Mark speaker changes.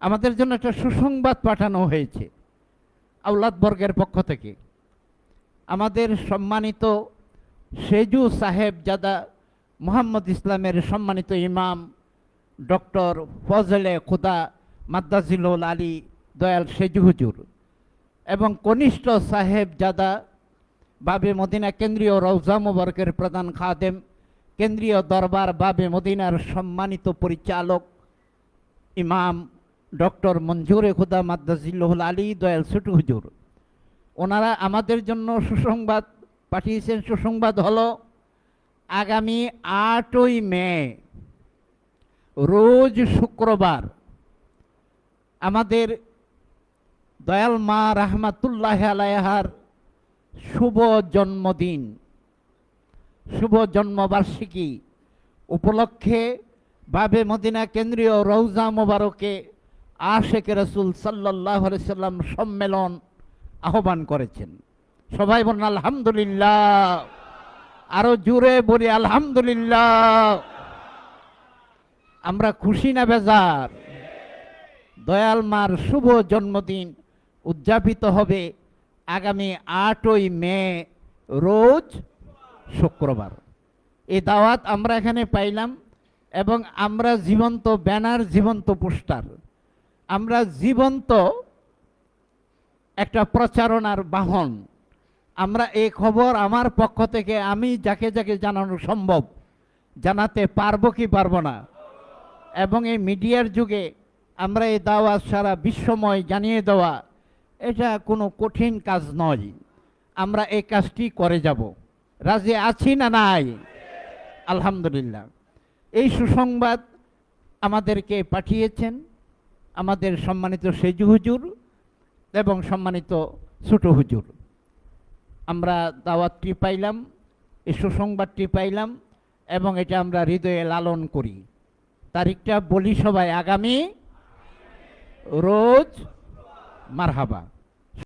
Speaker 1: আমাদের জন্য একটা সুসংবাদ পাঠানো হয়েছে আওলাদবর্গের পক্ষ থেকে। আমাদের সম্মানিত সেজু সাহেব জাদা মোহাম্মদ ইসলামের সম্মানিত ইমাম ডক্টর ফজলে খুদা মাদ্দাজিলুল আলী দয়াল সেজু হুজুর এবং কনিষ্ঠ সাহেব জাদা বাবে মদিনা কেন্দ্রীয় রওজা মুবারকের প্রধান খাদেম, কেন্দ্রীয় দরবার বাবে মদিনার সম্মানিত পরিচালক ইমাম ডক্টর মঞ্জুরে খুদা মাদ্দাজিলুল আলী দয়াল ছোটু হুজুর, ওনারা আমাদের জন্য সুসংবাদ পাঠিয়েছেন। সুসংবাদ হলো আগামী 8ই মে রোজ শুক্রবার আমাদের দয়াল মা রাহমাতুল্লাহ আলাইহার শুভ জন্মদিন, শুভ জন্মবার্ষিকী উপলক্ষে বাবে মদিনা কেন্দ্রীয় রওজা মোবারকে আশেকে রসুল সাল্লাল্লাহু আলাইহি সাল্লাম সম্মেলন আহ্বান করেছেন। সবাই বলুন আলহামদুলিল্লাহ, আরো জোরে বলি আলহামদুলিল্লাহ। আমরা খুশি না বেজার? দয়াল মার শুভ জন্মদিন উদযাপিত হবে আগামী 8ই মে রোজ শুক্রবার। এই দাওয়াত আমরা এখানে পাইলাম এবং আমরা জীবন্ত ব্যানার, জীবন্ত পোস্টার, আমরা জীবন্ত একটা প্রচারণার বাহন। আমরা এই খবর আমার পক্ষ থেকে আমি যাকে যাকে জানানো সম্ভব জানাতে পারবো কি পারবো না, এবং এই মিডিয়ার যুগে আমরা এই দাওয়াত সারা বিশ্বময় জানিয়ে দেওয়া এটা কোনো কঠিন কাজ নয়। আমরা এই কাজটি করে যাব। রাজি আছি না নাই? আলহামদুলিল্লাহ। এই সুসংবাদ আমাদেরকে পাঠিয়েছেন আমাদের সম্মানিত সেজু হুজুর এবং সম্মানিত ছোট হুজুর। আমরা দাওয়াতটি পাইলাম, এই সুসংবাদটি পাইলাম এবং এটা আমরা হৃদয়ে লালন করি। তারিখটা বলি সবাই, আগামী রোজ মারহাবা।